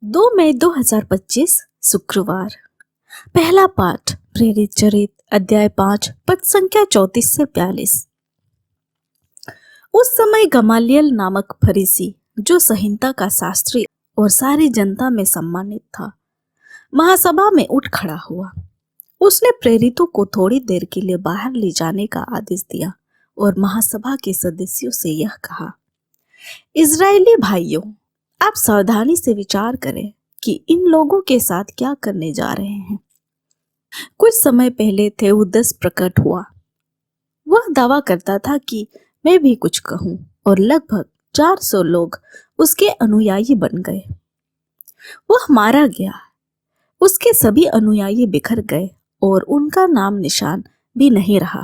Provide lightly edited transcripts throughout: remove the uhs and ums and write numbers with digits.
2 मई 2025 शुक्रवार। पहला पाठ प्रेरित चरित अध्याय 5 पद संख्या 34 से 42। उस समय गमालियल नामक फरीसी, जो संहिता का शास्त्री और सारी जनता में सम्मानित था, महासभा में उठ खड़ा हुआ। उसने प्रेरितों को थोड़ी देर के लिए बाहर ले जाने का आदेश दिया और महासभा के सदस्यों से यह कहा, इजरायली भाइयों, आप सावधानी से विचार करें कि इन लोगों के साथ क्या करने जा रहे हैं। कुछ समय पहले थेओदस प्रकट हुआ। वह दावा करता था कि मैं भी कुछ कहूं और लगभग 400 लोग उसके अनुयायी बन गए। वह मारा गया। उसके सभी अनुयायी बिखर गए और उनका नाम निशान भी नहीं रहा।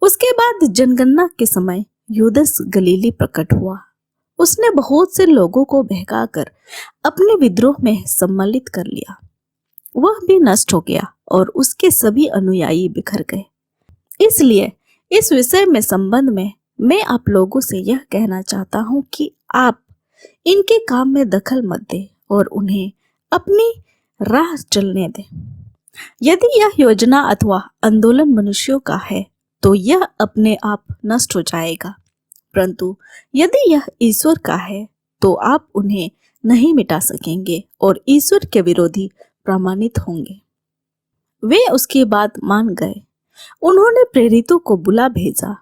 उसके बाद जनगणना के समय यूदस गलीली प्रकट हुआ। उसने बहुत से लोगों को बहकाकर अपने विद्रोह में सम्मिलित कर लिया। वह भी नष्ट हो गया और उसके सभी अनुयायी बिखर गए। इसलिए इस विषय में संबंध में मैं आप लोगों से यह कहना चाहता हूं कि आप इनके काम में दखल मत दें और उन्हें अपनी राह चलने दें। यदि यह योजना अथवा आंदोलन मनुष्यों का है तो यह अपने आप नष्ट हो जाएगा, परंतु यदि यह ईश्वर का है तो आप उन्हें नहीं मिटा सकेंगे और ईश्वर के विरोधी प्रमाणित होंगे। वे उसकी बात मान गए। उन्होंने प्रेरितों को बुला भेजा,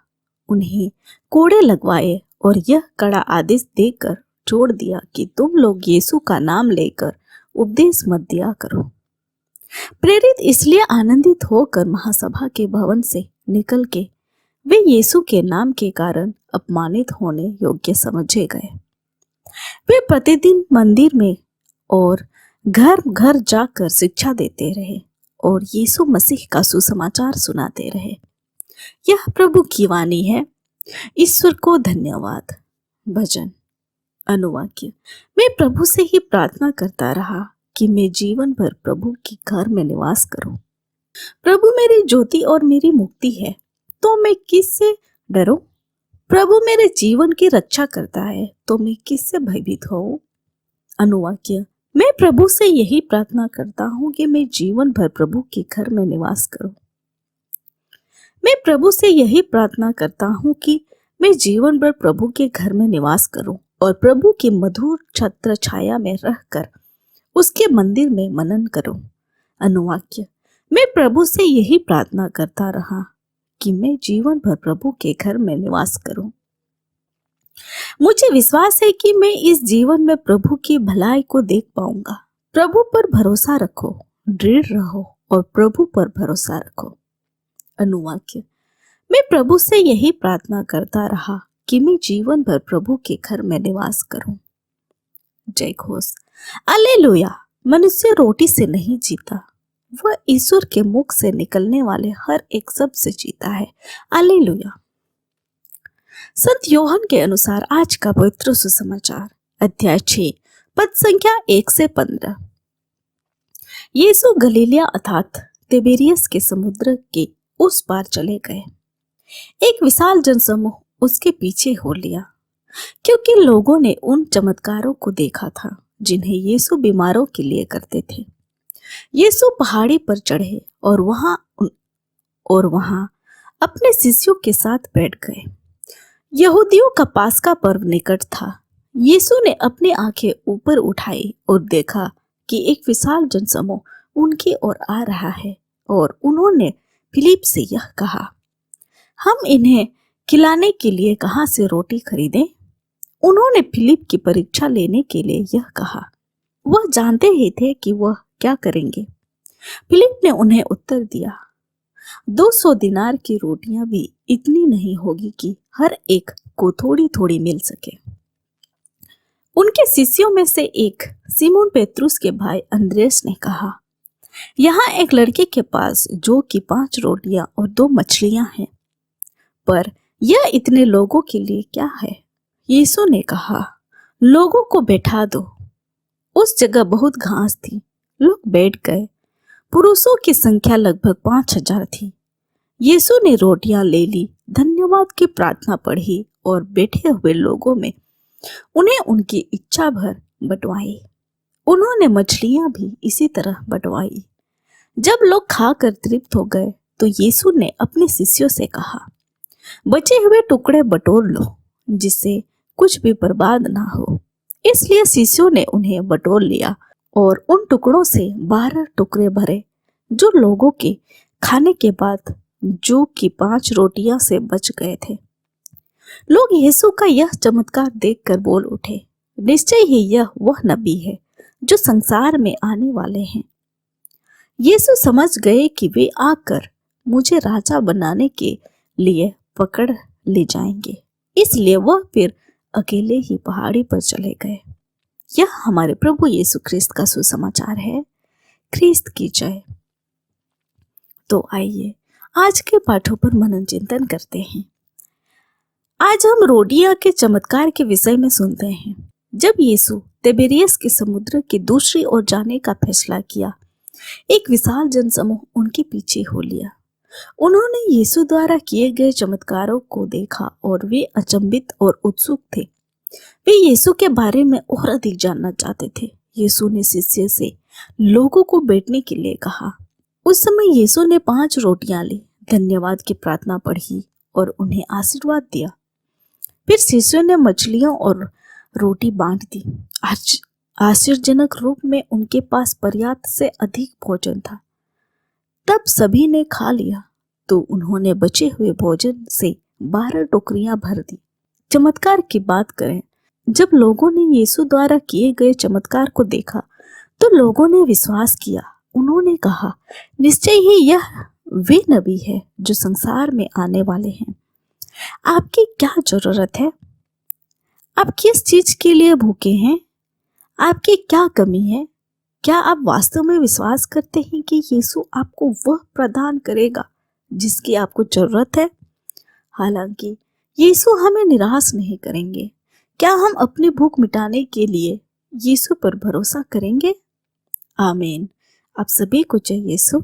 उन्हें कोड़े लगवाए और यह कड़ा आदेश देकर छोड़ दिया कि तुम लोग यीशु का नाम लेकर उपदेश मत दिया करो। प्रेरित इसलिए आनंदित होकर महासभा के भवन से निकल के वे यीशु के नाम के कारण अपमानित होने योग्य समझे गए। वे प्रतिदिन मंदिर में और घर घर जाकर शिक्षा देते रहे और यीशु मसीह का सुसमाचार सुनाते रहे। यह प्रभु की वाणी है। ईश्वर को धन्यवाद। भजन अनुवाक्य। मैं प्रभु से ही प्रार्थना करता रहा कि मैं जीवन भर प्रभु के घर में निवास करूं। प्रभु मेरी ज्योति और मेरी मुक्ति है, तो मैं किससे डरूं? प्रभु मेरे जीवन की रक्षा करता है, तो मैं किससे भयभीत होऊं? अनुवाक्य। मैं प्रभु से यही प्रार्थना करता हूं कि मैं जीवन भर प्रभु के घर में निवास करूं। मैं प्रभु से यही प्रार्थना करता हूं कि मैं जीवन भर प्रभु के घर में निवास करूं और प्रभु की मधुर छत्र छाया में रहकर उसके मंदिर में मनन करूं। अनुवाक्य। मैं प्रभु से यही प्रार्थना करता रहा कि मैं जीवन भर प्रभु के घर में निवास करूं। मुझे विश्वास है कि मैं इस जीवन में प्रभु की भलाई को देख पाऊंगा। प्रभु पर भरोसा रखो, दृढ़ रहो और प्रभु पर भरोसा रखो। अनुवाक्य। मैं प्रभु से यही प्रार्थना करता रहा कि मैं जीवन भर प्रभु के घर में निवास करूं। जय घोष। हालेलुया। मनुष्य रोटी से नहीं जीता, वह ईश्वर के मुख से निकलने वाले हर एक शब्द से जीता है। हालेलुया। संत योहन के अनुसार आज का पवित्र सुसमाचार अध्याय 6 पद संख्या 1 से 15। यीशु गलीलिया अर्थात तिबेरियस के समुद्र के उस पार चले गए। एक विशाल जनसमूह उसके पीछे हो लिया, क्योंकि लोगों ने उन चमत्कारों को देखा था जिन्हें यीशु बीमारों के लिए करते थे। यीशु पहाड़ी पर चढ़े और वहां अपने शिष्यों के साथ बैठ गए। यहूदियों का पास्का पर्व निकट था। यीशु ने अपनी आंखें ऊपर उठाई और देखा कि एक विशाल जनसमूह उनकी ओर आ रहा है और उन्होंने फिलिप से यह कहा, हम इन्हें खिलाने के लिए कहां से रोटी खरीदें? उन्होंने फिलिप की परीक्षा लेने के लिए यह कहा। वह जानते ही थे कि वह क्या करेंगे। फिलिप ने उन्हें उत्तर दिया, 200 दिनार की रोटियां भी इतनी नहीं होगी कि हर एक को थोड़ी थोड़ी मिल सके। उनके शिष्यों में से एक सिमोन पेत्रुस के भाई अंद्रेस ने कहा, यहाँ एक लड़के के पास जो कि 5 रोटियां और 2 मछलियां हैं, पर यह इतने लोगों के लिए क्या है? यीशु ने कहा, लोगों को बैठा दो। उस जगह बहुत घास थी। लोग बैठ गए। पुरुषों की संख्या लगभग 5000 थी। यीशु ने रोटियां ले ली, धन्यवाद की प्रार्थना पढ़ी और बैठे हुए लोगों में उन्हें उनकी इच्छा भर बंटवाई। उन्होंने मछलियां भी इसी तरह बंटवाई। जब लोग खाकर तृप्त हो गए तो यीशु ने अपने शिष्यों से कहा, बचे हुए टुकड़े बटोर लो, जिससे कुछ भी बर्बाद ना हो। इसलिए शिष्यों ने उन्हें बटोर लिया और उन टुकड़ों से 12 टुकड़े भरे, जो लोगों के खाने के बाद जो कि 5 रोटियां से बच गए थे। लोग यीशु का यह चमत्कार देखकर बोल उठे, निश्चय ही यह वह नबी है जो संसार में आने वाले हैं। यीशु समझ गए कि वे आकर मुझे राजा बनाने के लिए पकड़ ले जाएंगे, इसलिए वह फिर अकेले ही पहाड़ी पर चले गए। यह हमारे प्रभु यीशु ख्रिस्त का सुसमाचार है। ख्रिस्त की जय। तो आइए आज के पाठों पर मनन चिंतन करते हैं। आज हम रोटियां के चमत्कार के विषय में सुनते हैं। जब यीशु तिबेरियस के समुद्र के दूसरी ओर जाने का फैसला किया, एक विशाल जनसमूह उनके पीछे हो लिया। उन्होंने यीशु द्वारा किए गए चमत्कारों को देखा और वे अचंभित और उत्सुक थे। वे यीशु के बारे में और अधिक जानना चाहते थे। यीशु ने शिष्य से लोगों को बैठने के लिए कहा। उस समय यीशु ने 5 रोटियां ली, धन्यवाद की प्रार्थना पढ़ी और उन्हें आशीर्वाद दिया। फिर शिष्यों ने मछलियों और रोटी बांट दी। आश्चर्यजनक रूप में उनके पास पर्याप्त से अधिक भोजन था। तब सभी ने खा लिया तो उन्होंने बचे हुए भोजन से 12 टोकरियां भर दी। चमत्कार की बात करें, जब लोगों ने यीशु द्वारा किए गए चमत्कार को देखा तो लोगों ने विश्वास किया। उन्होंने कहा, निश्चय ही यह वे नबी है जो संसार में आने वाले हैं। आपकी क्या जरूरत है? आप किस चीज के लिए भूखे हैं? आपकी क्या कमी है? क्या आप वास्तव में विश्वास करते हैं कि यीशु आपको वह प्रदान करेगा जिसकी आपको जरूरत है? हालांकि यीशु हमें निराश नहीं करेंगे। क्या हम अपनी भूख मिटाने के लिए यीशु पर भरोसा करेंगे? आमीन। आप सभी को जय यीशु।